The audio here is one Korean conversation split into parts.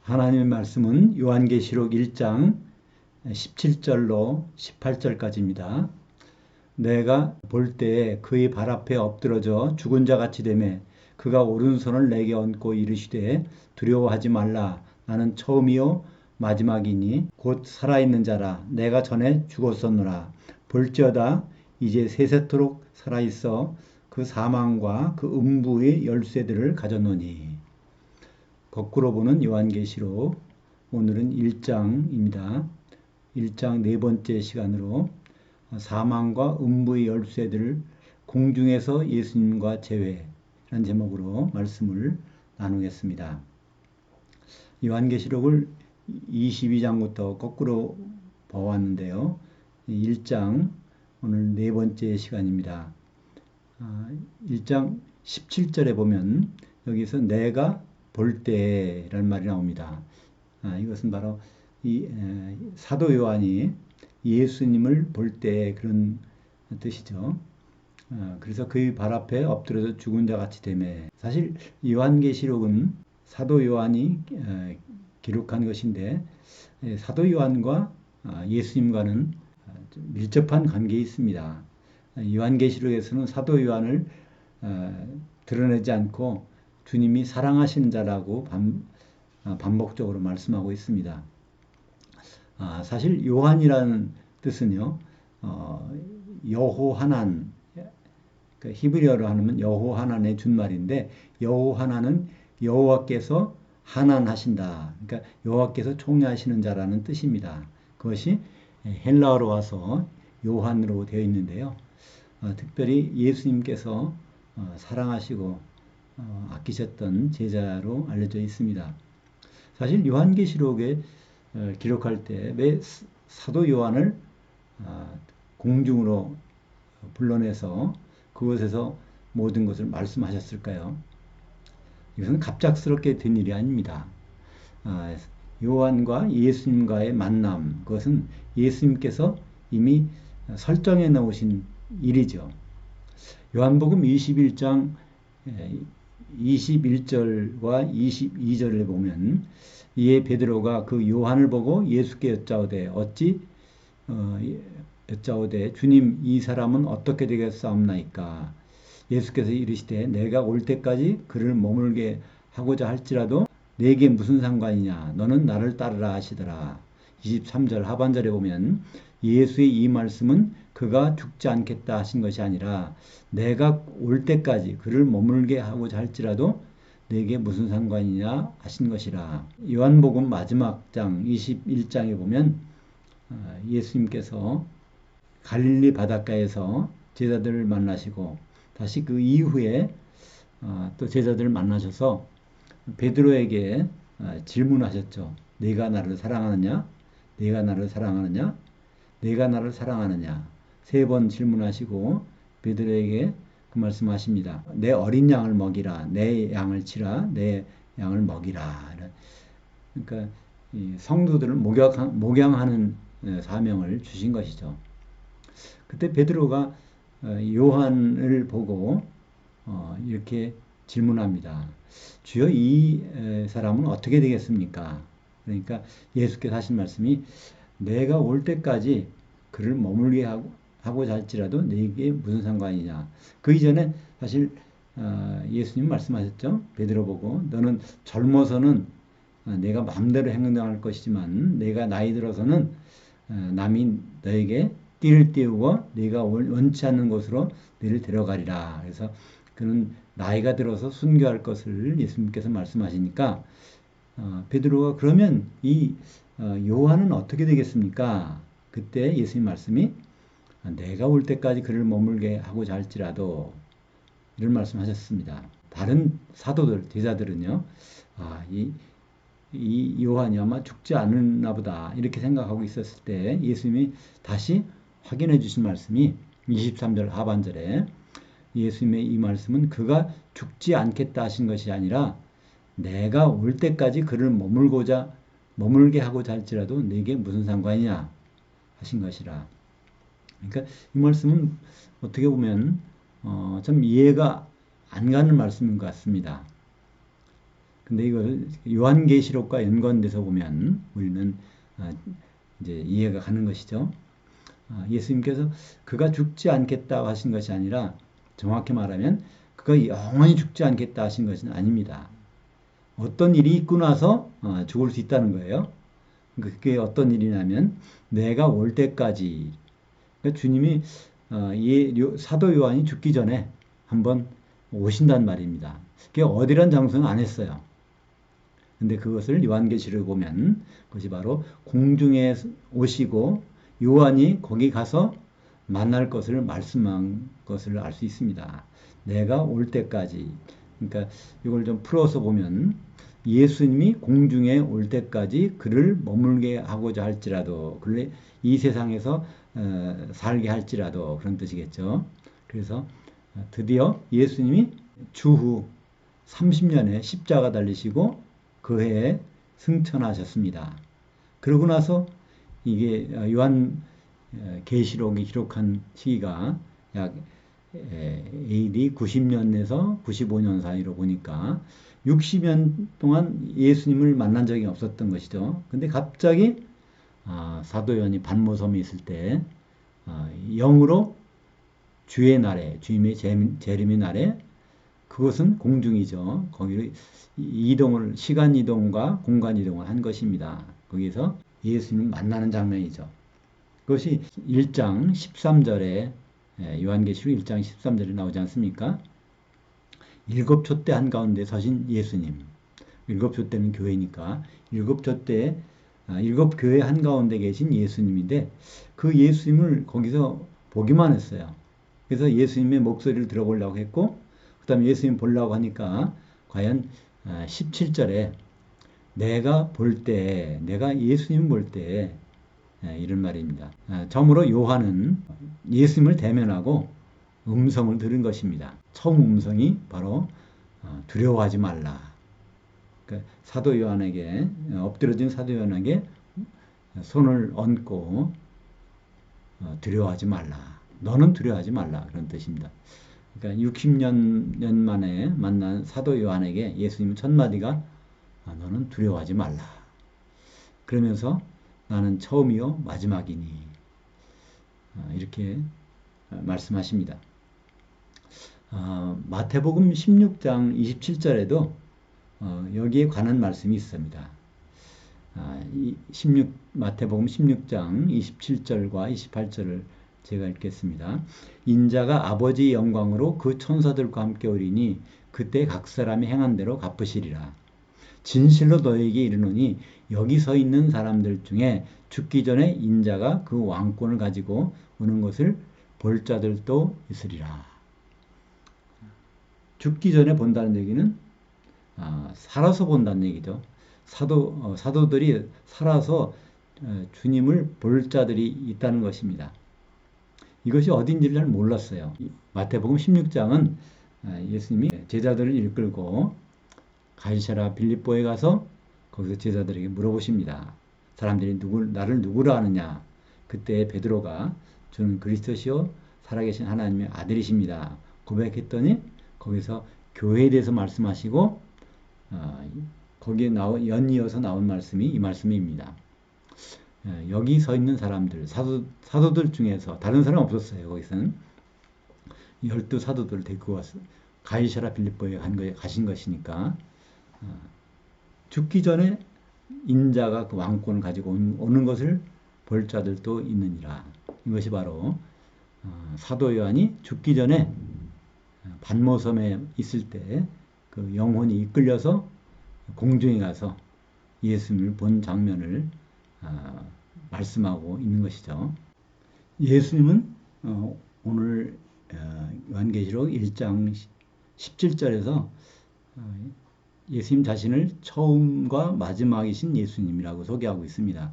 하나님의 말씀은 요한계시록 1장 17절로 18절까지입니다. 내가 볼 때에 그의 발 앞에 엎드러져 죽은 자 같이 되매 그가 오른손을 내게 얹고 이르시되 두려워하지 말라. 나는 처음이요 마지막이니 곧 살아있는 자라. 내가 전에 죽었었노라. 볼지어다 이제 세세토록 살아있어 그 사망과 그 음부의 열쇠들을 가졌노니. 거꾸로 보는 요한계시록, 오늘은 1장입니다. 1장 네 번째 시간으로 사망과 음부의 열쇠들을 공중에서 예수님과 재회라는 제목으로 말씀을 나누겠습니다. 요한계시록을 22장부터 거꾸로 봐왔는데요. 1장 오늘 네 번째 시간입니다. 1장 17절에 보면 여기서 내가 볼 때라는 말이 나옵니다. 이것은 바로 이 사도 요한이 예수님을 볼 때 그런 뜻이죠. 그래서 그의 발 앞에 엎드려서 죽은 자 같이 되매. 사실 요한계시록은 사도 요한이 기록한 것인데 사도 요한과 예수님과는 밀접한 관계에 있습니다. 요한계시록에서는 사도 요한을 드러내지 않고 주님이 사랑하시는 자라고 반복적으로 말씀하고 있습니다. 사실 요한이라는 뜻은요, 여호하난, 히브리어로 하면 여호하난의 준말인데, 여호하난은 여호와께서 하난하신다. 그러니까 여호와께서 총애하시는 자라는 뜻입니다. 그것이 헬라어로 와서 요한으로 되어 있는데요. 특별히 예수님께서 사랑하시고 아끼셨던 제자로 알려져 있습니다. 사실 요한계시록에 기록할 때 왜 사도 요한을 공중으로 불러내서 그곳에서 모든 것을 말씀하셨을까요? 이것은 갑작스럽게 된 일이 아닙니다. 요한과 예수님과의 만남, 그것은 예수님께서 이미 설정해 놓으신 일이죠. 요한복음 21장 21절과 22절을 보면 이에 베드로가 그 요한을 보고 예수께 여짜오되 여짜오되 주님 이 사람은 어떻게 되겠사옵나이까. 예수께서 이르시되 내가 올 때까지 그를 머물게 하고자 할지라도 내게 무슨 상관이냐 너는 나를 따르라 하시더라. 23절 하반절에 보면 예수의 이 말씀은 그가 죽지 않겠다 하신 것이 아니라 내가 올 때까지 그를 머물게 하고자 할지라도 내게 무슨 상관이냐 하신 것이라. 요한복음 마지막 장 21장에 보면 예수님께서 갈릴리 바닷가에서 제자들을 만나시고 다시 그 이후에 또 제자들을 만나셔서 베드로에게 질문하셨죠. 네가 나를 사랑하느냐? 네가 나를 사랑하느냐? 네가 나를 사랑하느냐? 3번 질문하시고 베드로에게 그 말씀하십니다. 내 어린 양을 먹이라. 내 양을 치라. 내 양을 먹이라. 그러니까 성도들을 목양하는 사명을 주신 것이죠. 그때 베드로가 요한을 보고 이렇게 질문합니다. 주여 이 사람은 어떻게 되겠습니까? 그러니까 예수께서 하신 말씀이 내가 올 때까지 그를 머물게 하고자 할지라도 내게 무슨 상관이냐. 그 이전에 사실 예수님 말씀하셨죠. 베드로 보고 너는 젊어서는 내가 마음대로 행동할 것이지만 내가 나이 들어서는 남이 너에게 띠를 띄우고 네가 원치 않는 곳으로 너를 데려가리라. 그래서 그는 나이가 들어서 순교할 것을 예수님께서 말씀하시니까 베드로가 그러면 이 요한은 어떻게 되겠습니까? 그때 예수님 말씀이 내가 올 때까지 그를 머물게 하고자 할지라도 이런 말씀하셨습니다. 다른 사도들, 제자들은요, 이 요한이 아마 죽지 않았나 보다 이렇게 생각하고 있었을 때 예수님이 다시 확인해 주신 말씀이 23절 하반절에 예수님의 이 말씀은 그가 죽지 않겠다 하신 것이 아니라 내가 올 때까지 그를 머물게 하고자 할지라도 내게 무슨 상관이냐 하신 것이라. 그러니까 이 말씀은 어떻게 보면 좀 이해가 안 가는 말씀인 것 같습니다. 근데 이걸 요한계시록과 연관돼서 보면 우리는 이제 이해가 가는 것이죠. 예수님께서 그가 죽지 않겠다고 하신 것이 아니라 정확히 말하면 그가 영원히 죽지 않겠다 하신 것은 아닙니다. 어떤 일이 있고 나서 죽을 수 있다는 거예요. 그게 어떤 일이냐면 내가 올 때까지, 그러니까 주님이 사도 요한이 죽기 전에 한번 오신단 말입니다. 그게 어디란 장소는 안 했어요. 근데 그것을 요한계시를 보면 그것이 바로 공중에 오시고 요한이 거기 가서 만날 것을 말씀한 것을 알 수 있습니다. 내가 올 때까지. 그러니까 이걸 좀 풀어서 보면 예수님이 공중에 올 때까지 그를 머물게 하고자 할지라도, 이 세상에서 살게 할지라도, 그런 뜻이겠죠. 그래서 드디어 예수님이 주후 30년에 십자가 달리시고 그 해에 승천하셨습니다. 그러고 나서 이게 요한 계시록이 기록한 시기가 약 AD 90년에서 95년 사이로 보니까 60년 동안 예수님을 만난 적이 없었던 것이죠. 근데 갑자기 사도 요한이 반모섬에 있을 때 영으로 주의 날에, 주님의 재림의 날에, 그것은 공중이죠. 거기를 시간 이동과 공간 이동을 한 것입니다. 거기서 예수님을 만나는 장면이죠. 그것이 1장 13절에 요한계시록 1장 13절에 나오지 않습니까? 일곱 촛대 한가운데 서신 예수님. 일곱 촛대는 교회니까 일곱 촛대, 일곱 교회 한가운데 계신 예수님인데 그 예수님을 거기서 보기만 했어요. 그래서 예수님의 목소리를 들어보려고 했고, 그 다음에 예수님 보려고 하니까 과연 17절에 내가 예수님 볼 때, 이런 말입니다. 처음으로 요한은 예수님을 대면하고 음성을 들은 것입니다. 처음 음성이 바로 두려워하지 말라. 그러니까 엎드려진 사도 요한에게 손을 얹고 두려워하지 말라. 너는 두려워하지 말라. 그런 뜻입니다. 그러니까 60년 만에 만난 사도 요한에게 예수님은 첫 마디가 너는 두려워하지 말라. 그러면서 나는 처음이요 마지막이니, 이렇게 말씀하십니다. 마태복음 16장 27절에도 여기에 관한 말씀이 있습니다. 마태복음 16장 27절과 28절을 제가 읽겠습니다. 인자가 아버지의 영광으로 그 천사들과 함께 오리니 그때 각 사람이 행한 대로 갚으시리라. 진실로 너에게 이르노니 여기 서 있는 사람들 중에 죽기 전에 인자가 그 왕권을 가지고 오는 것을 볼 자들도 있으리라. 죽기 전에 본다는 얘기는 살아서 본다는 얘기죠. 사도들이 살아서 주님을 볼 자들이 있다는 것입니다. 이것이 어딘지를 잘 몰랐어요. 마태복음 16장은 예수님이 제자들을 이끌고 가이사랴 빌립보에 가서 거기서 제자들에게 물어보십니다. 사람들이 나를 누구라 하느냐? 그때 베드로가 저는 그리스도시요 살아계신 하나님의 아들이십니다. 고백했더니 거기서 교회에 대해서 말씀하시고 거기에 연이어서 나온 말씀이 이 말씀입니다. 여기 서 있는 사람들, 사도들 중에서 다른 사람 없었어요. 거기서는 12사도들 데리고 와서 가이사랴 빌립보에 가신 것이니까 죽기 전에 인자가 그 왕권을 가지고 오는 것을 볼 자들도 있느니라. 이것이 바로 사도 요한이 죽기 전에 반모섬에 있을 때 그 영혼이 이끌려서 공중에 가서 예수님을 본 장면을 말씀하고 있는 것이죠. 예수님은 오늘 요한계시록 1장 17절에서 예수님 자신을 처음과 마지막이신 예수님이라고 소개하고 있습니다.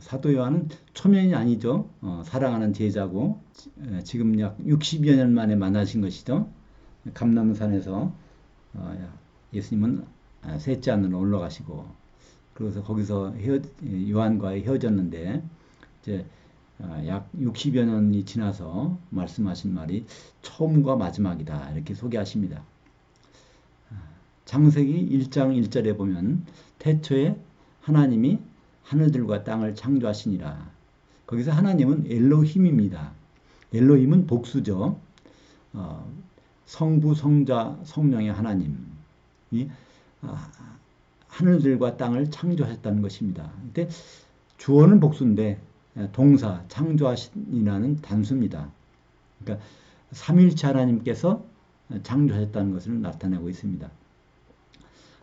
사도 요한은 초면이 아니죠. 사랑하는 제자고 지금 약 60여 년 만에 만나신 것이죠. 감람산에서 예수님은 셋째 하늘로 올라가시고 그래서 거기서 요한과 헤어졌는데 이제 약 60여 년이 지나서 말씀하신 말이 처음과 마지막이다 이렇게 소개하십니다. 창세기 1장 1절에 보면 태초에 하나님이 하늘들과 땅을 창조하시니라. 거기서 하나님은 엘로힘입니다. 엘로힘은 복수죠. 성부, 성자, 성령의 하나님이 하늘들과 땅을 창조하셨다는 것입니다. 근데 주어는 복수인데 동사 창조하시니라는 단수입니다. 그러니까 삼위일체 하나님께서 창조하셨다는 것을 나타내고 있습니다.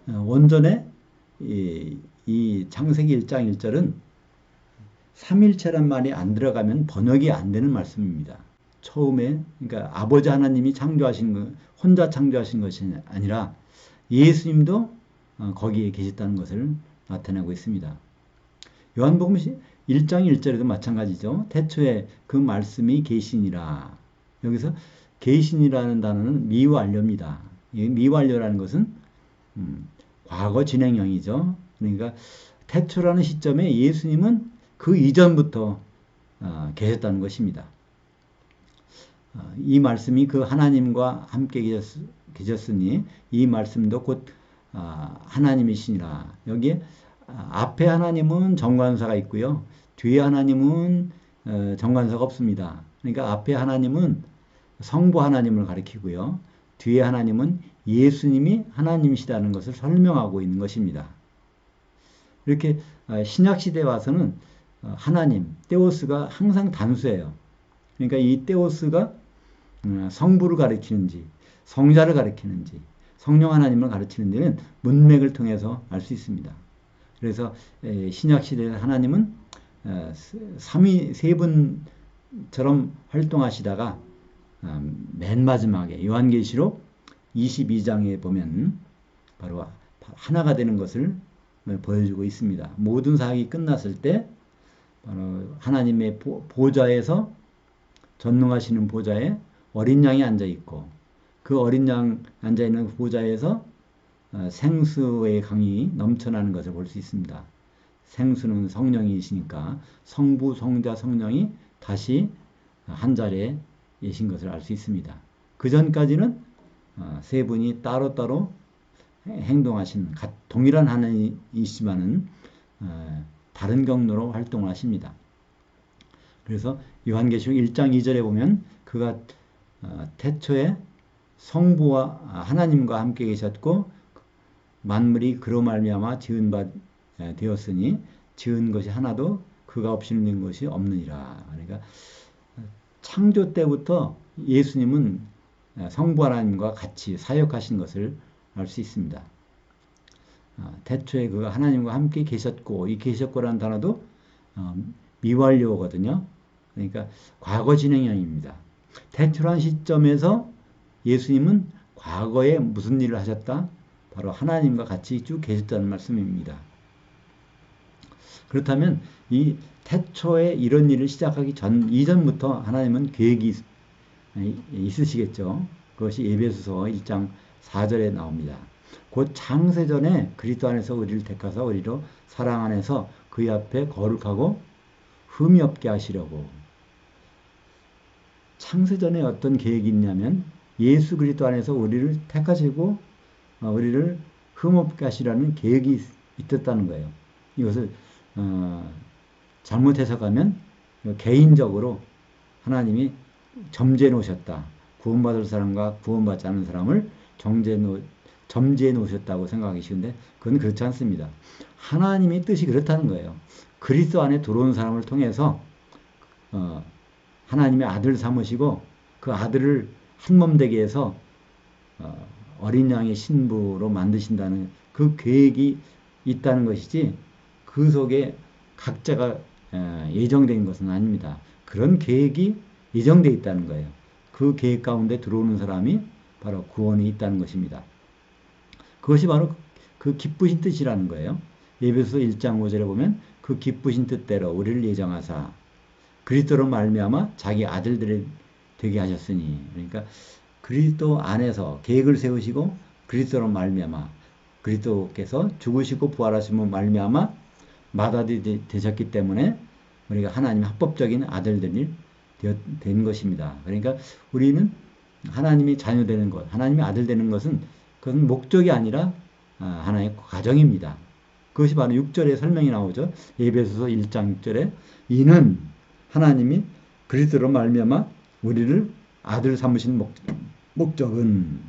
원전에 이 창세기 1장 1절은 삼위일체란 말이 안 들어가면 번역이 안 되는 말씀입니다. 처음에 그러니까 아버지 하나님이 창조하신 것, 혼자 창조하신 것이 아니라 예수님도 거기에 계셨다는 것을 나타내고 있습니다. 요한복음 1장 1절에도 마찬가지죠. 태초에 그 말씀이 계시니라. 여기서 계시니라는 단어는 미완료입니다. 미완료라는 것은 과거 진행형이죠. 그러니까 태초라는 시점에 예수님은 그 이전부터 계셨다는 것입니다. 이 말씀이 그 하나님과 함께 계셨으니 이 말씀도 곧 하나님이시니라. 여기에 앞에 하나님은 정관사가 있고요. 뒤에 하나님은 정관사가 없습니다. 그러니까 앞에 하나님은 성부 하나님을 가리키고요. 뒤에 하나님은 예수님이 하나님이시다는 것을 설명하고 있는 것입니다. 이렇게 신약시대에 와서는 하나님, 테오스가 항상 단수예요. 그러니까 이 테오스가 성부를 가리키는지 성자를 가리키는지 성령 하나님을 가르치는 데는 문맥을 통해서 알 수 있습니다. 그래서 신약시대의 하나님은 삼위 세 분처럼 활동하시다가 맨 마지막에 요한계시록 22장에 보면 바로 하나가 되는 것을 보여주고 있습니다. 모든 사역이 끝났을 때 바로 하나님의 보좌에서 전능하시는 보좌에 어린 양이 앉아 있고 그 어린 양 앉아 있는 보좌에서 생수의 강이 넘쳐나는 것을 볼 수 있습니다. 생수는 성령이시니까 성부, 성자, 성령이 다시 한 자리에 계신 것을 알 수 있습니다. 그 전까지는 세 분이 따로따로 행동하시는 동일한 하나님이시지만은 다른 경로로 활동을 하십니다. 그래서 요한계시록 1장 2절에 보면 그가 태초에 성부와 하나님과 함께 계셨고 만물이 그로 말미암아 지은 바 되었으니 지은 것이 하나도 그가 없이는 된 것이 없느니라. 그러니까 창조 때부터 예수님은 성부 하나님과 같이 사역하신 것을 알 수 있습니다. 태초에 그가 하나님과 함께 계셨고 이 계셨고라는 단어도 미완료거든요. 그러니까 과거 진행형입니다. 태초란 시점에서 예수님은 과거에 무슨 일을 하셨다? 바로 하나님과 같이 쭉 계셨다는 말씀입니다. 그렇다면 이 태초에 이런 일을 시작하기 이전부터 하나님은 계획이 있으시겠죠. 그것이 에베소서 1장 4절에 나옵니다. 곧 창세전에 그리스도 안에서 우리를 택하사 우리로 사랑 안에서 그의 앞에 거룩하고 흠이 없게 하시려고. 창세전에 어떤 계획이 있냐면 예수 그리스도 안에서 우리를 택하시고 우리를 흠 없게 하시라는 계획이 있었다는 거예요. 이것을 잘못 해석하면 개인적으로 하나님이 점지해 놓으셨다. 구원받을 사람과 구원받지 않은 사람을 점지해 놓으셨다고 생각하기 쉬운데 그건 그렇지 않습니다. 하나님의 뜻이 그렇다는 거예요. 그리스도 안에 들어온 사람을 통해서 하나님의 아들 삼으시고 그 아들을 한 몸 되게 해서 어린 양의 신부로 만드신다는 그 계획이 있다는 것이지 그 속에 각자가 예정된 것은 아닙니다. 그런 계획이 예정되어 있다는 거예요. 그 계획 가운데 들어오는 사람이 바로 구원이 있다는 것입니다. 그것이 바로 그 기쁘신 뜻이라는 거예요. 에베소서 1장 5절에 보면 그 기쁘신 뜻대로 우리를 예정하사 그리스도로 말미암아 자기 아들들이 되게 하셨으니, 그러니까 그리스도 안에서 계획을 세우시고 그리스도로 말미암아 그리스도께서 죽으시고 부활하시면 말미암아 마다들이 되셨기 때문에 우리가 하나님의 합법적인 아들들이 된 것입니다. 그러니까 우리는 하나님이 자녀 되는 것, 하나님의 아들 되는 것은 그것은 목적이 아니라 하나의 과정입니다. 그것이 바로 6절에 설명이 나오죠. 에베소서 1장 6절에 이는 하나님이 그리스도로 말미암아 우리를 아들 삼으신 목적은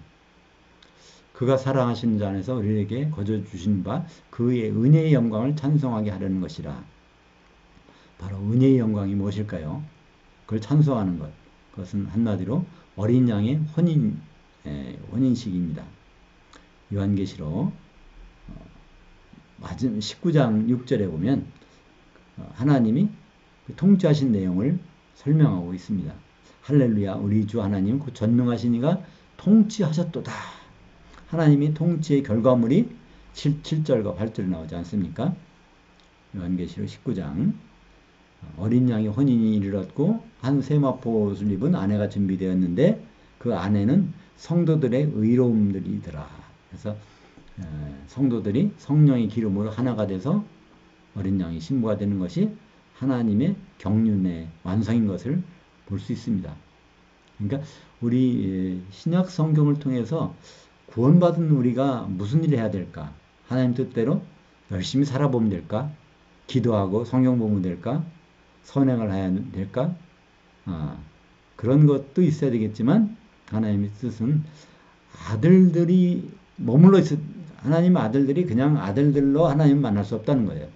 그가 사랑하시는 자 안에서 우리에게 거저 주신 바 그의 은혜의 영광을 찬송하게 하려는 것이라. 바로 은혜의 영광이 무엇일까요? 그걸 찬송하는 것. 그것은 한마디로 어린 양의 혼인식입니다. 요한계시록 19장 6절에 보면 하나님이 통치하신 내용을 설명하고 있습니다. 할렐루야, 우리 주 하나님 그 전능하신 이가 통치하셨도다. 하나님이 통치의 결과물이 7절과 8절에 나오지 않습니까? 요한계시록 19장 어린 양의 혼인이 이르렀고 한 세마포 옷을 입은 아내가 준비되었는데 그 아내는 성도들의 의로움들이더라. 그래서 성도들이 성령의 기름으로 하나가 돼서 어린 양의 신부가 되는 것이 하나님의 경륜의 완성인 것을 볼 수 있습니다. 그러니까 우리 신약 성경을 통해서 구원받은 우리가 무슨 일을 해야 될까? 하나님 뜻대로 열심히 살아보면 될까? 기도하고 성경 보면 될까? 선행을 해야 될까? 그런 것도 있어야 되겠지만 하나님의 뜻은 아들들이 머물러 있어 하나님 아들들이 그냥 아들들로 하나님 만날 수 없다는 거예요.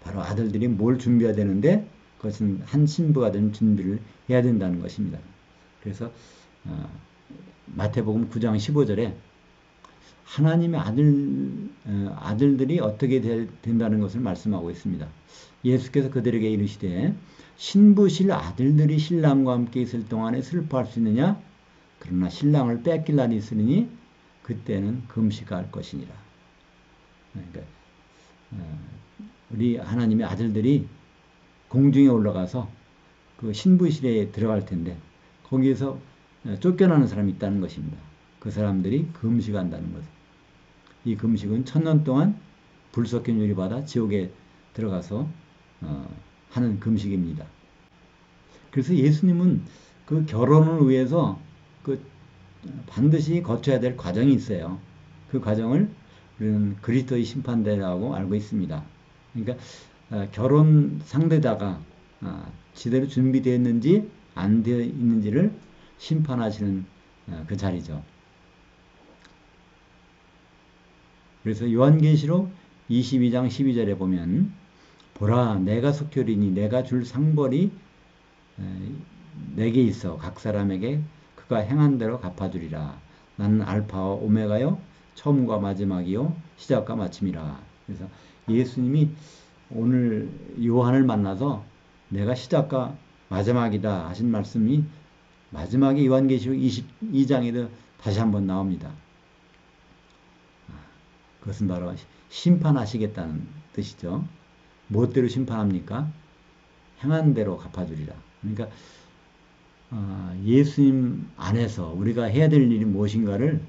바로 아들들이 뭘 준비해야 되는데 그것은 한 신부가 되는 준비를 해야 된다는 것입니다. 그래서 마태복음 9장 15절에 하나님의 아들들이 어떻게 된다는 것을 말씀하고 있습니다. 예수께서 그들에게 이르시되 신부실 아들들이 신랑과 함께 있을 동안에 슬퍼할 수 있느냐? 그러나 신랑을 뺏길 날이 있으니 그때는 금식할 것이니라. 그러니까 우리 하나님의 아들들이 공중에 올라가서 그 신부실에 들어갈 텐데 거기에서 쫓겨나는 사람이 있다는 것입니다. 그 사람들이 금식한다는 것. 이 금식은 1000년 동안 불속견 유리받아 지옥에 들어가서 하는 금식입니다. 그래서 예수님은 그 결혼을 위해서 그 반드시 거쳐야 될 과정이 있어요. 그 과정을 우리는 그리스도의 심판대라고 알고 있습니다. 그러니까 결혼 상대자가 제대로 준비되었는지 안 되어 있는지를 심판하시는 그 자리죠. 그래서 요한계시록 22장 12절에 보면 보라 내가 속결이니 내가 줄 상벌이 내게 있어 각 사람에게 그가 행한 대로 갚아주리라. 나는 알파와 오메가요 처음과 마지막이요 시작과 마침이라. 그래서 예수님이 오늘 요한을 만나서 내가 시작과 마지막이다 하신 말씀이 마지막에 요한계시록 22장에도 다시 한번 나옵니다. 그것은 바로 심판하시겠다는 뜻이죠. 무엇대로 심판합니까? 행한 대로 갚아주리라. 그러니까 예수님 안에서 우리가 해야 될 일이 무엇인가를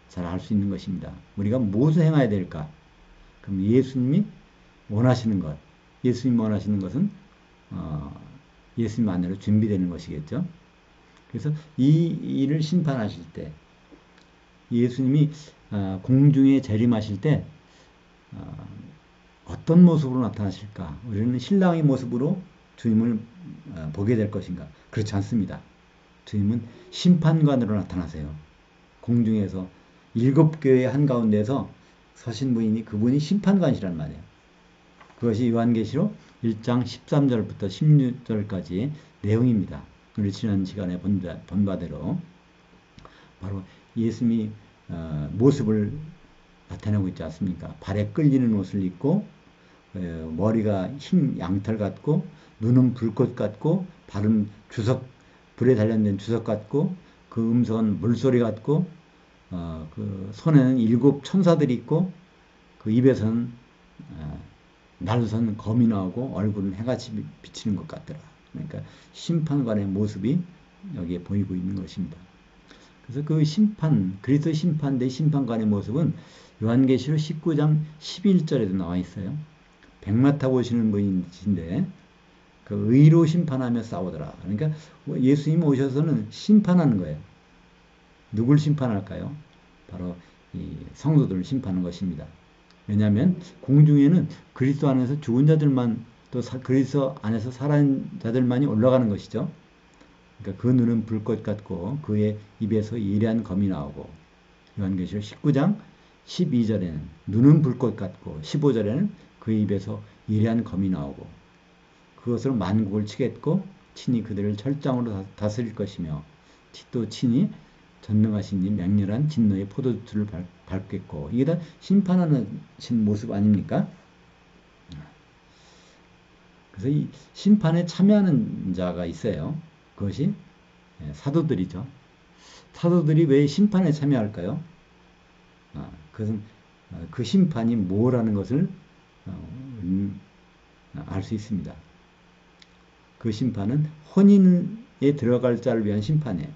잘 알 수 있는 것입니다. 우리가 무엇을 행해야 될까? 그럼 예수님이 원하시는 것, 예수님이 원하시는 것은 예수님 안으로 준비되는 것이겠죠. 그래서 이 일을 심판하실 때 예수님이 공중에 재림하실 때 어떤 모습으로 나타나실까? 우리는 신랑의 모습으로 주님을 보게 될 것인가? 그렇지 않습니다. 주님은 심판관으로 나타나세요. 공중에서 7교회 한가운데서 서신 분이니 그분이 심판관이란 말이에요. 그것이 요한계시록 1장 13절부터 16절까지의 내용입니다. 우리 지난 시간에 본 바대로 바로 예수님이 모습을 나타내고 있지 않습니까? 발에 끌리는 옷을 입고 머리가 흰 양털 같고 눈은 불꽃 같고 발은 불에 단련된 주석 같고 그 음성은 물소리 같고 그 손에는 7 천사들이 있고 그 입에서는 날선 검이 나오고 얼굴은 해같이 비치는 것 같더라. 그러니까 심판관의 모습이 여기에 보이고 있는 것입니다. 그래서 그 그리스도 심판대 심판관의 모습은 요한계시록 19장 11절에도 나와 있어요. 백마 타고 오시는 분이신데 그 의로 심판하며 싸우더라. 그러니까 예수님 오셔서는 심판하는 거예요. 누굴 심판할까요? 바로 이 성도들을 심판하는 것입니다. 왜냐하면 공중에는 그리스도 안에서 죽은 자들만 또 그리스도 안에서 살아있는 자들만이 올라가는 것이죠. 그러니까 그 눈은 불꽃 같고 그의 입에서 예리한 검이 나오고 요한계시록 19장 12절에는 눈은 불꽃 같고 15절에는 그의 입에서 예리한 검이 나오고 그것으로 만국을 치겠고 친히 그들을 철장으로 다스릴 것이며 또 친히 전능하신 이 맹렬한 진노의 포도주를 밟겠고 이게 다 심판하는 모습 아닙니까? 그래서 이 심판에 참여하는 자가 있어요. 그것이 사도들이죠. 사도들이 왜 심판에 참여할까요? 그것은 그 심판이 뭐라는 것을 알 수 있습니다. 그 심판은 혼인에 들어갈 자를 위한 심판이에요.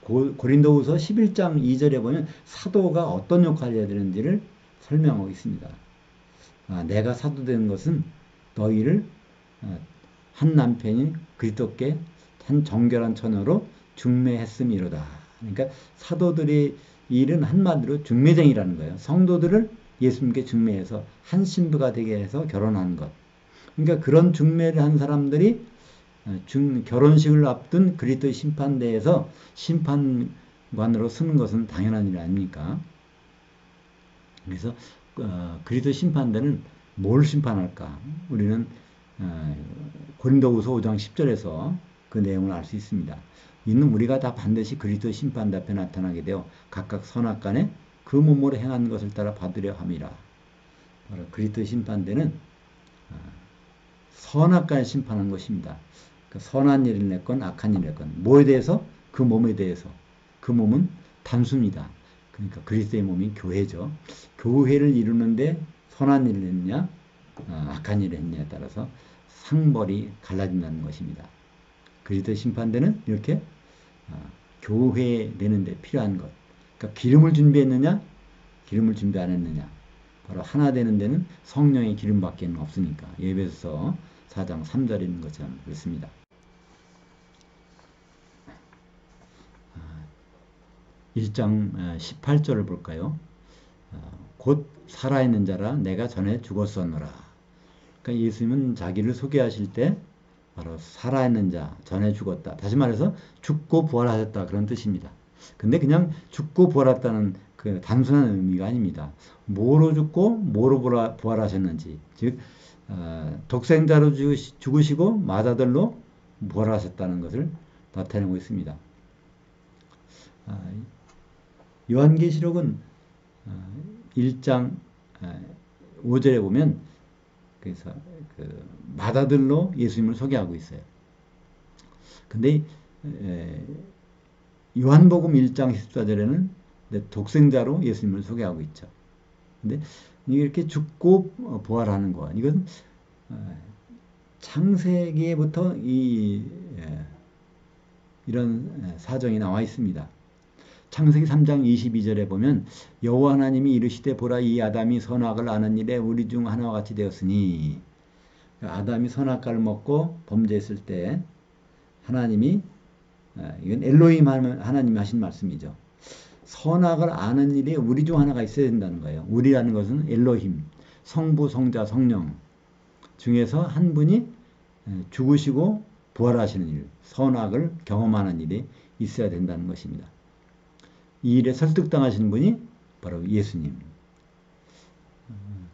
고린도후서 11장 2절에 보면 사도가 어떤 역할을 해야 되는지를 설명하고 있습니다. 내가 사도된 것은 너희를 한 남편이 그리스도께 한 정결한 처녀로 중매했음이로다. 그러니까 사도들의 일은 한마디로 중매쟁이라는 거예요. 성도들을 예수님께 중매해서 한 신부가 되게 해서 결혼하는 것. 그러니까 그런 중매를 한 사람들이 결혼식을 앞둔 그리스도의 심판대에서 심판관으로 서는 것은 당연한 일 아닙니까? 그래서 그리스도 심판대는 뭘 심판할까? 우리는 고린도후서 5장 10절에서 그 내용을 알 수 있습니다. 이는 우리가 다 반드시 그리스도 심판대 앞에 나타나게 되어 각각 선악간에 그 몸으로 행한 것을 따라 받으려 함이라. 바로 그리스도 심판대는 선악간에 심판한 것입니다. 선한 일을 냈건 악한 일을 냈건 뭐에 대해서? 그 몸에 대해서. 그 몸은 단수입니다. 그러니까 그리스도의 몸이 교회죠. 교회를 이루는데 선한 일을 했냐 악한 일을 했냐에 따라서 상벌이 갈라진다는 것입니다. 그리스도의 심판대는 이렇게 교회 되는데 필요한 것. 그러니까 기름을 준비했느냐 기름을 준비 안 했느냐. 바로 하나 되는 데는 성령의 기름밖에 없으니까. 에베소서 4장 3절에 있는 것처럼 그렇습니다. 1장 18절을 볼까요? 곧 살아있는 자라 내가 전에 죽었었노라. 그러니까 예수님은 자기를 소개하실 때 바로 살아있는 자, 전에 죽었다. 다시 말해서 죽고 부활하셨다. 그런 뜻입니다. 근데 그냥 죽고 부활했다는 그 단순한 의미가 아닙니다. 뭐로 죽고 뭐로 부활하셨는지, 즉 독생자로 죽으시고 마다들로 부활하셨다는 것을 나타내고 있습니다. 요한계시록은 1장 5절에 보면 그래서 그 마다들로 예수님을 소개하고 있어요. 근데 요한복음 1장 14절에는 독생자로 예수님을 소개하고 있죠. 근데 이렇게 죽고 부활하는 것, 이건 창세기에부터 이런 사정이 나와 있습니다. 창세기 3장 22절에 보면 여호와 하나님이 이르시되 보라 이 아담이 선악을 아는 일에 우리 중 하나와 같이 되었으니 아담이 선악과를 먹고 범죄했을 때 하나님이 이건 엘로힘 하나님이 하신 말씀이죠. 선악을 아는 일에 우리 중 하나가 있어야 된다는 거예요. 우리라는 것은 엘로힘, 성부, 성자, 성령 중에서 한 분이 죽으시고 부활하시는 일, 선악을 경험하는 일이 있어야 된다는 것입니다. 이 일에 설득당하시는 분이 바로 예수님.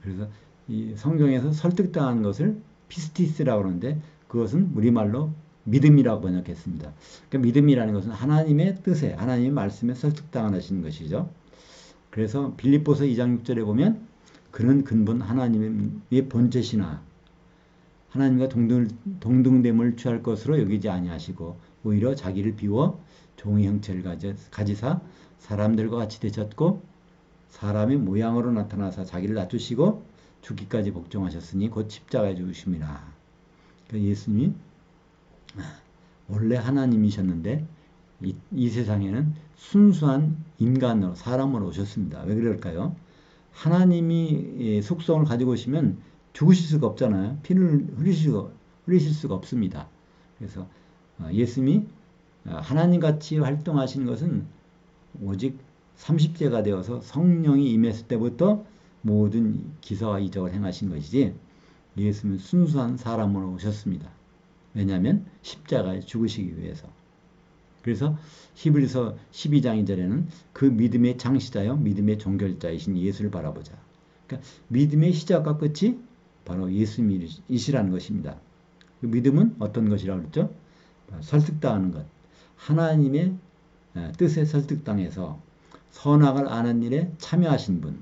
그래서 이 성경에서 설득당한 것을 피스티스라고 하는데 그것은 우리말로 믿음이라고 번역했습니다. 그러니까 믿음이라는 것은 하나님의 뜻에, 하나님의 말씀에 설득당하시는 것이죠. 그래서 빌립보서 2장 6절에 보면 그는 근본 하나님의 본체시나 하나님과 동등됨을 취할 것으로 여기지 아니하시고 오히려 자기를 비워 종의 형체를 가지사 사람들과 같이 되셨고 사람의 모양으로 나타나사 자기를 낮추시고 죽기까지 복종하셨으니 곧 십자가에 죽으심이라. 그러니까 예수님이 원래 하나님이셨는데 이 세상에는 순수한 인간으로 사람으로 오셨습니다. 왜 그럴까요? 하나님이 속성을 가지고 오시면 죽으실 수가 없잖아요. 피를 흘리실 수가 없습니다. 그래서 예수님이 하나님같이 활동하신 것은 오직 30세가 되어서 성령이 임했을 때부터 모든 기사와 이적을 행하신 것이지 예수님은 순수한 사람으로 오셨습니다. 왜냐하면 십자가에 죽으시기 위해서. 그래서 히브리서 12장 2절에는 그 믿음의 창시자요 믿음의 종결자이신 예수를 바라보자. 그러니까 믿음의 시작과 끝이 바로 예수님이시라는 것입니다. 그 믿음은 어떤 것이라고 그랬죠? 설득당하는 것. 하나님의 뜻에 설득당해서 선악을 아는 일에 참여하신 분.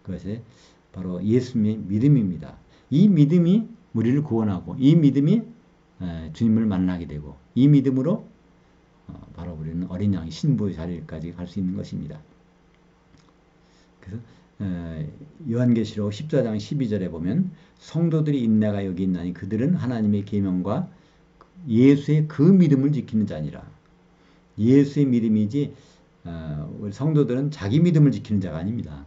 그것이 바로 예수님의 믿음입니다. 이 믿음이 우리를 구원하고 이 믿음이 주님을 만나게 되고 이 믿음으로 바로 우리는 어린 양 신부 자리까지 갈 수 있는 것입니다. 그래서 요한계시록 14장 12절에 보면 성도들이 인내가 여기 있나니 그들은 하나님의 계명과 예수의 그 믿음을 지키는 자니라. 예수의 믿음이지 우리 성도들은 자기 믿음을 지키는 자가 아닙니다.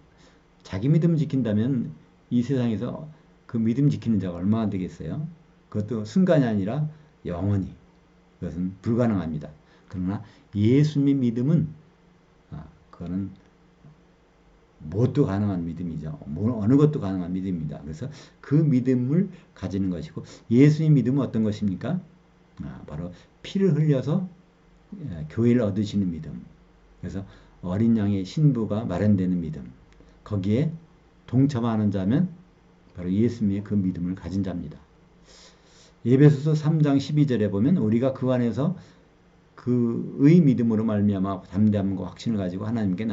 자기 믿음을 지킨다면 이 세상에서 그 믿음 지키는 자가 얼마나 되겠어요? 그것도 순간이 아니라 영원히. 그것은 불가능합니다. 그러나 예수님의 믿음은 그거는 무엇도 가능한 믿음이죠. 어느 것도 가능한 믿음입니다. 그래서 그 믿음을 가지는 것이고 예수님 믿음은 어떤 것입니까? 바로 피를 흘려서 교회를 얻으시는 믿음. 그래서 어린 양의 신부가 마련되는 믿음. 거기에 동참하는 자면 바로 예수님의 그 믿음을 가진 자입니다. 에베소서 3장 12절에 보면 우리가 그 안에서 그의 믿음으로 말미암아 담대함과 확신을 가지고 하나님께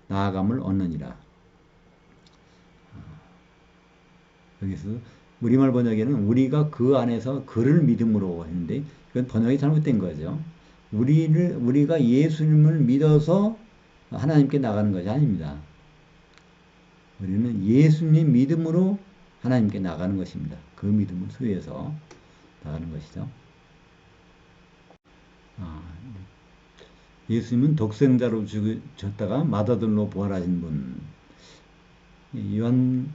나아감을 얻느니라. 여기서 우리말 번역에는 우리가 그 안에서 그를 믿음으로 했는데 이건 번역이 잘못된 거죠. 우리가 예수님을 믿어서 하나님께 나가는 것이 아닙니다. 우리는 예수님 믿음으로 하나님께 나가는 것입니다. 그 믿음을 수여해서 나가는 것이죠. 예수님은 독생자로 죽으셨다가 맏아들로 부활하신 분. 요한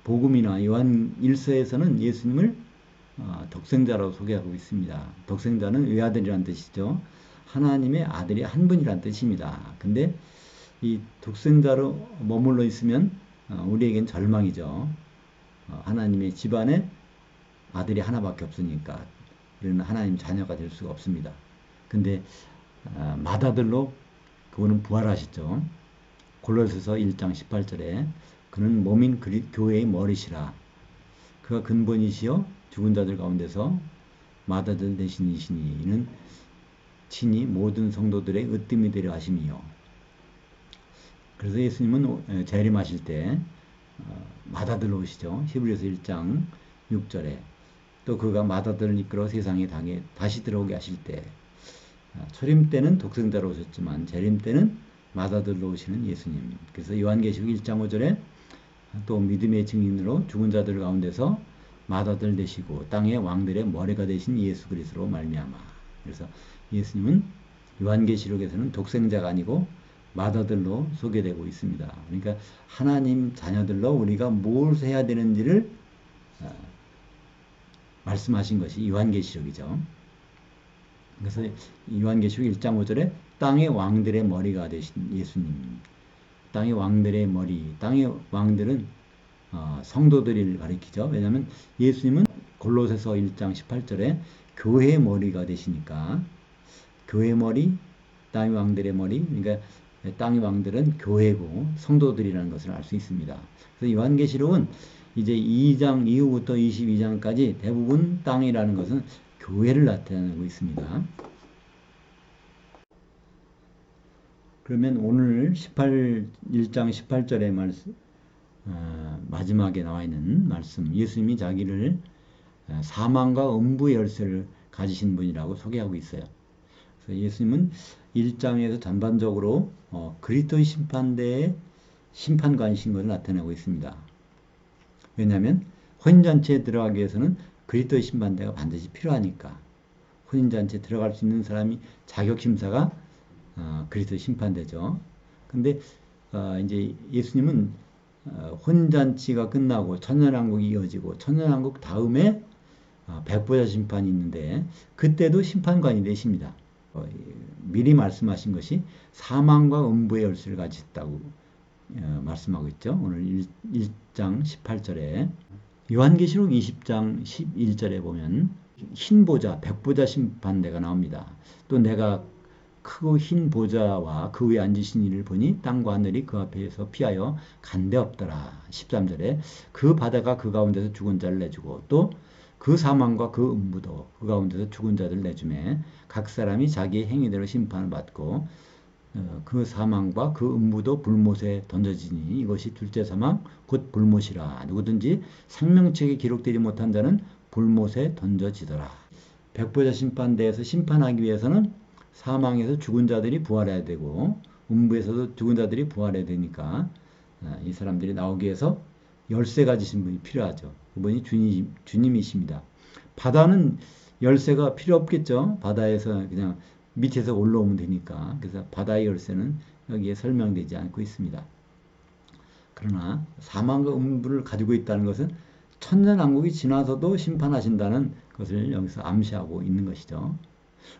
복음이나 요한 1서에서는 예수님을 독생자로 소개하고 있습니다. 독생자는 외아들이라는 뜻이죠. 하나님의 아들이 한 분이라는 뜻입니다. 근데 이 독생자로 머물러 있으면 우리에겐 절망이죠. 하나님의 집안에 아들이 하나밖에 없으니까 우리는 하나님 자녀가 될 수가 없습니다. 근데 맏아들로 그분은 부활하셨죠. 골로새서 1장 18절에 그는 몸인 교회의 머리시라. 그가 근본이시여 죽은 자들 가운데서 맏아들 대신이시니 이는 친히 모든 성도들의 으뜸이 되려 하심이요. 그래서 예수님은 재림하실 때 맏아들로 오시죠. 히브리서 1장 6절에 또 그가 맏아들을 이끌어 세상에 다시 들어오게 하실 때 초림 때는 독생자로 오셨지만 재림 때는 맏아들로 오시는 예수님. 그래서 요한계시록 1장 5절에 또 믿음의 증인으로 죽은 자들 가운데서 맏아들 되시고 땅의 왕들의 머리가 되신 예수 그리스도로 말미암아. 그래서 예수님은 요한계시록에서는 독생자가 아니고 맏아들로 소개되고 있습니다. 그러니까 하나님 자녀들로 우리가 뭘 해야 되는지를 말씀하신 것이 요한계시록이죠. 그래서 요한계시록 1장 5절에 땅의 왕들의 머리가 되신 예수님. 땅의 왕들의 머리. 땅의 왕들은 성도들을 가리키죠. 왜냐하면 예수님은 골로새서 1장 18절에 교회의 머리가 되시니까 교회 머리, 땅의 왕들의 머리. 그러니까 땅의 왕들은 교회고 성도들이라는 것을 알 수 있습니다. 그래서 요한계시록은 이제 2장 이후부터 22장까지 대부분 땅이라는 것은 교회를 나타내고 있습니다. 그러면 오늘 1장 18절의 말씀, 마지막에 나와 있는 말씀, 예수님이 자기를 사망과 음부의 열쇠를 가지신 분이라고 소개하고 있어요. 그래서 예수님은 1장에서 전반적으로 그리스도의 심판대의 심판관이신 것을 나타내고 있습니다. 왜냐하면 혼인잔치에 들어가기 위해서는 그리스도의 심판대가 반드시 필요하니까 혼인잔치에 들어갈 수 있는 사람이 자격심사가 그리스도의 심판대죠. 근데 이제 예수님은 혼인잔치가 끝나고 천년왕국이 이어지고 천년왕국 다음에 백보자 심판이 있는데 그때도 심판관이 되십니다. 미리 말씀하신 것이 사망과 음부의 열쇠를 가졌다고 말씀하고 있죠. 오늘 1장 18절에 요한계시록 20장 11절에 보면 흰 보자, 백보자 심판대가 나옵니다. 또 내가 크고 흰 보좌와 그 위에 앉으신 이를 보니 땅과 하늘이 그 앞에서 피하여 간데 없더라. 13절에 그 바다가 그 가운데서 죽은 자를 내주고 또 그 사망과 그 음부도 그 가운데서 죽은 자들 내주매 각 사람이 자기의 행위대로 심판을 받고 그 사망과 그 음부도 불못에 던져지니 이것이 둘째 사망 곧 불못이라. 누구든지 생명책에 기록되지 못한 자는 불못에 던져지더라. 백보자 심판대에서 심판하기 위해서는 사망에서 죽은 자들이 부활해야 되고 음부에서도 죽은 자들이 부활해야 되니까 이 사람들이 나오기 위해서 열쇠 가지신 분이 필요하죠. 그분이 주님이십니다. 바다는 열쇠가 필요 없겠죠. 바다에서 그냥 밑에서 올라오면 되니까. 그래서 바다의 열쇠는 여기에 설명되지 않고 있습니다. 그러나 사망과 음부를 가지고 있다는 것은 천년왕국이 지나서도 심판하신다는 것을 여기서 암시하고 있는 것이죠.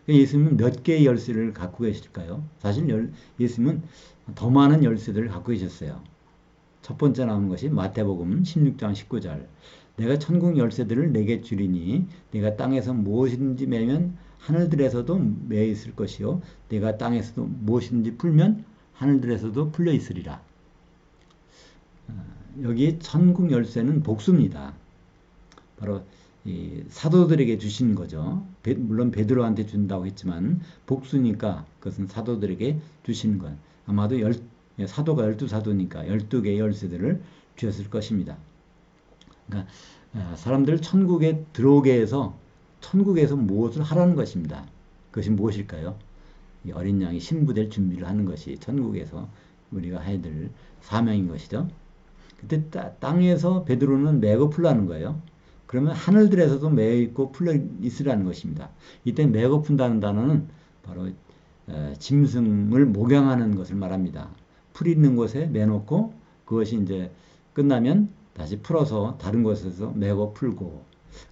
예수님은 몇 개의 열쇠를 갖고 계실까요? 사실 예수님은 더 많은 열쇠들을 갖고 계셨어요. 첫 번째 나오는 것이 마태복음 16장 19절. 내가 천국 열쇠들을 내게 주리니 내가 땅에서 무엇이든지 매면 하늘들에서도 매여 있을 것이요 내가 땅에서도 무엇이든지 풀면 하늘들에서도 풀려 있으리라. 여기 천국 열쇠는 복수입니다. 바로 이 사도들에게 주신 거죠. 물론 베드로한테 준다고 했지만 복수니까 그것은 사도들에게 주시는 것. 아마도 사도가 12사도니까 12개의 열쇠들을 주었을 것입니다. 그러니까 사람들 천국에 들어오게 해서 천국에서 무엇을 하라는 것입니다. 그것이 무엇일까요? 이 어린 양이 신부될 준비를 하는 것이 천국에서 우리가 해야 될 사명인 것이죠. 그때 땅에서 베드로는 매고 풀라는 거예요. 그러면 하늘들에서도 매여 있고 풀려 있으라는 것입니다. 이때 매고 푼다는 단어는 바로 짐승을 목양하는 것을 말합니다. 풀 있는 곳에 매놓고 그것이 이제 끝나면 다시 풀어서 다른 곳에서 매고 풀고.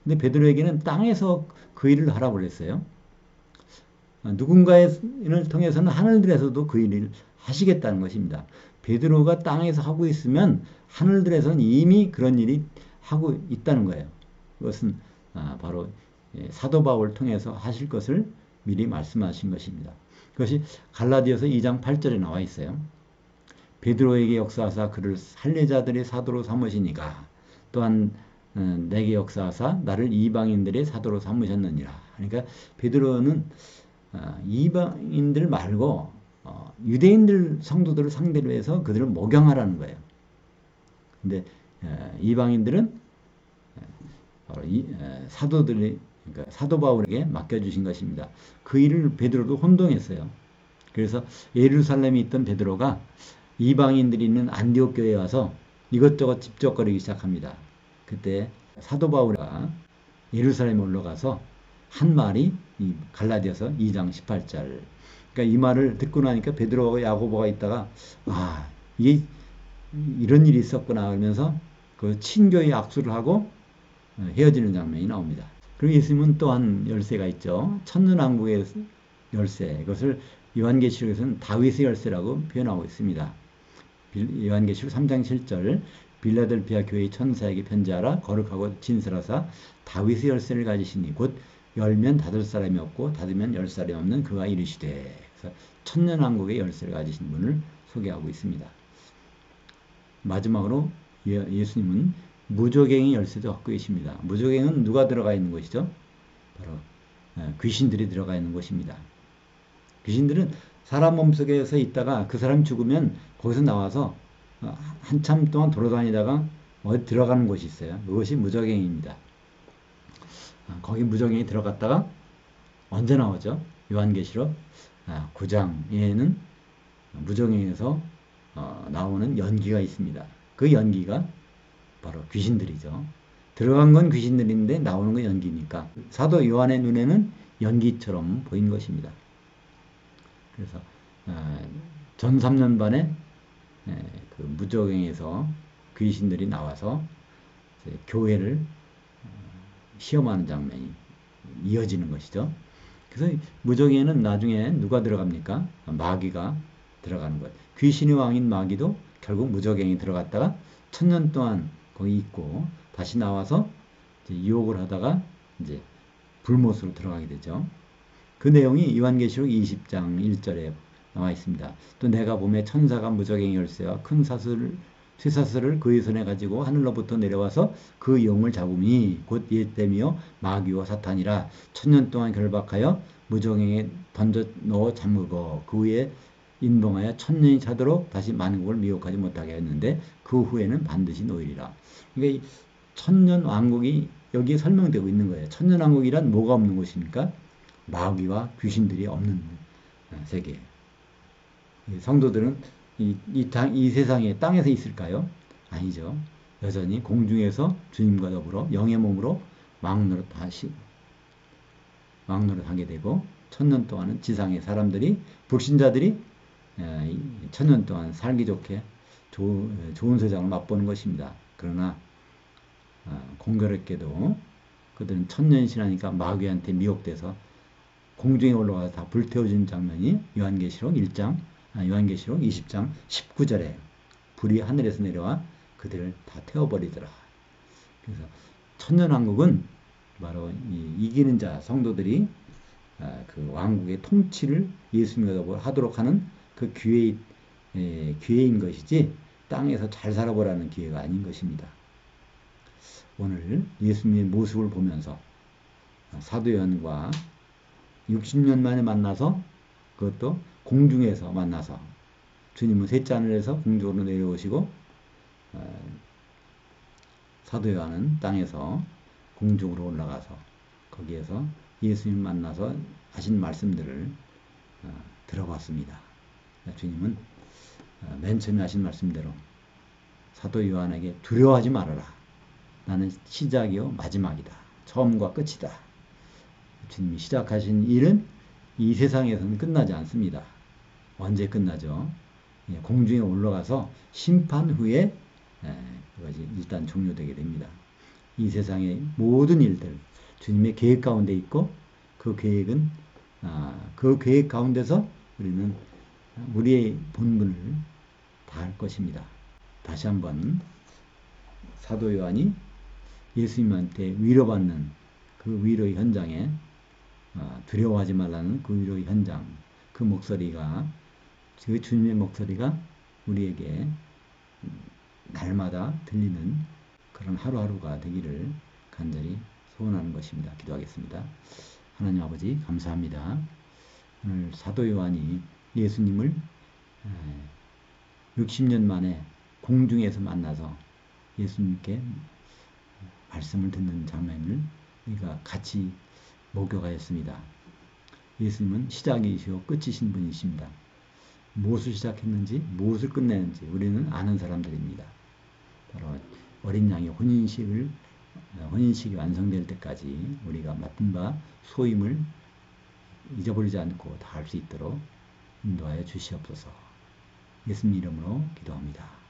근데 베드로에게는 땅에서 그 일을 하라고 그랬어요. 누군가를 통해서는 하늘들에서도 그 일을 하시겠다는 것입니다. 베드로가 땅에서 하고 있으면 하늘들에서는 이미 그런 일이 하고 있다는 거예요. 그것은 바로 사도 바울을 통해서 하실 것을 미리 말씀하신 것입니다. 그것이 갈라디아서 2장 8절에 나와 있어요. 베드로에게 역사하사 그를 할례자들의 사도로 삼으시니가 또한 내게 역사하사 나를 이방인들의 사도로 삼으셨느니라. 그러니까 베드로는 이방인들 말고 유대인들 성도들을 상대로 해서 그들을 목양하라는 거예요. 근데 이방인들은 바로 사도들이 그러니까 사도 바울에게 맡겨주신 것입니다. 그 일을 베드로도 혼동했어요. 그래서 예루살렘에 있던 베드로가 이방인들이 있는 안디옥 교회에 와서 이것저것 집적거리기 시작합니다. 그때 사도 바울가 예루살렘에 올라가서 한 말이 이 갈라디아서 2장 18절. 그러니까 이 말을 듣고 나니까 베드로하고 야고보가 있다가 이게 이런 일이 있었구나 하면서 그 친교의 악수를 하고 헤어지는 장면이 나옵니다. 그리고 예수님은 또한 열쇠가 있죠. 천년왕국의 열쇠. 이것을 요한계시록에서는 다윗의 열쇠라고 표현하고 있습니다. 요한계시록 3장 7절 빌라델피아 교회의 천사에게 편지하라. 거룩하고 진실하사 다윗의 열쇠를 가지시니 곧 열면 닫을 사람이 없고 닫으면 열 사람이 없는 그가 이르시되. 그래서 천년왕국의 열쇠를 가지신 분을 소개하고 있습니다. 마지막으로 예수님은 무저갱의 열쇠도 갖고 계십니다. 무저갱은 누가 들어가 있는 것이죠? 바로 귀신들이 들어가 있는 곳입니다. 귀신들은 사람 몸속에서 있다가 그 사람이 죽으면 거기서 나와서 한참 동안 돌아다니다가 어디 들어가는 곳이 있어요. 그것이 무저갱입니다. 거기 무저갱이 들어갔다가 언제 나오죠? 요한계시록 9장에는 무저갱에서 나오는 연기가 있습니다. 그 연기가 바로 귀신들이죠. 들어간 건 귀신들인데 나오는 건 연기니까 사도 요한의 눈에는 연기처럼 보인 것입니다. 그래서 전 3년 반에 그 무저갱에서 귀신들이 나와서 교회를 시험하는 장면이 이어지는 것이죠. 그래서 무적에는 나중에 누가 들어갑니까? 마귀가 들어가는 거예요. 귀신의 왕인 마귀도 결국 무적행에 들어갔다가 1000년 동안 거기 있고 다시 나와서 이제 유혹을 하다가 이제 불못으로 들어가게 되죠. 그 내용이 요한계시록 20장 1절에 나와 있습니다. 또 내가 봄에 천사가 무적행의 열쇠와 큰 쇠사슬을 그의 손에 가지고 하늘로부터 내려와서 그 영을 잡음이 곧 옛뱀이요 마귀와 사탄이라 1000년 동안 결박하여 무적행에 던져 넣어 잠그고 그 후에 인봉하여 1000년이 차도록 다시 만국을 미혹하지 못하게 했는데 그 후에는 반드시 놓이리라. 그러니까 1000년 왕국이 여기에 설명되고 있는 거예요. 1000년 왕국이란 뭐가 없는 곳입니까? 마귀와 귀신들이 없는 세계. 성도들은 이 세상에 땅에서 있을까요? 아니죠. 여전히 공중에서 주님과 더불어 영의 몸으로 왕노릇하게 되고 1000년 동안은 지상의 사람들이 불신자들이 1000년 동안 살기 좋게 좋은 세상을 맛보는 것입니다. 그러나 공교롭게도 그들은 1000년이 지나니까 마귀한테 미혹돼서 공중에 올라가서 다 불태워진 장면이 요한계시록 20장 19절에 불이 하늘에서 내려와 그들을 다 태워버리더라. 그래서 천년왕국은 바로 이기는 자 성도들이 그 왕국의 통치를 예수님과 하도록 하는 그 기회인 것이지 땅에서 잘 살아보라는 기회가 아닌 것입니다. 오늘 예수님의 모습을 보면서 사도 요한과 60년 만에 만나서 그것도 공중에서 만나서 주님은 셋째 하늘에서 공중으로 내려오시고 사도 요한은 땅에서 공중으로 올라가서 거기에서 예수님 만나서 하신 말씀들을 들어봤습니다. 주님은 맨 처음에 하신 말씀대로 사도 요한에게 두려워하지 말아라. 나는 시작이요 마지막이다. 처음과 끝이다. 주님이 시작하신 일은 이 세상에서는 끝나지 않습니다. 언제 끝나죠? 공중에 올라가서 심판 후에 그것이 일단 종료되게 됩니다. 이 세상의 모든 일들 주님의 계획 가운데 있고 그 계획은 그 계획 가운데서 우리는 우리의 본분을 다할 것입니다. 다시 한번 사도 요한이 예수님한테 위로받는 그 위로의 현장에 두려워하지 말라는 그 위로의 현장, 그 목소리가 그 주님의 목소리가 우리에게 날마다 들리는 그런 하루하루가 되기를 간절히 소원하는 것입니다. 기도하겠습니다. 하나님 아버지 감사합니다. 오늘 사도 요한이 예수님을 60년 만에 공중에서 만나서 예수님께 말씀을 듣는 장면을 우리가 같이 목격하였습니다. 예수님은 시작이시오 끝이신 분이십니다. 무엇을 시작했는지 무엇을 끝내는지 우리는 아는 사람들입니다. 바로 어린 양의 혼인식이 완성될 때까지 우리가 맡은 바 소임을 잊어버리지 않고 다 할 수 있도록 인도하여 주시옵소서. 예수님 이름으로 기도합니다.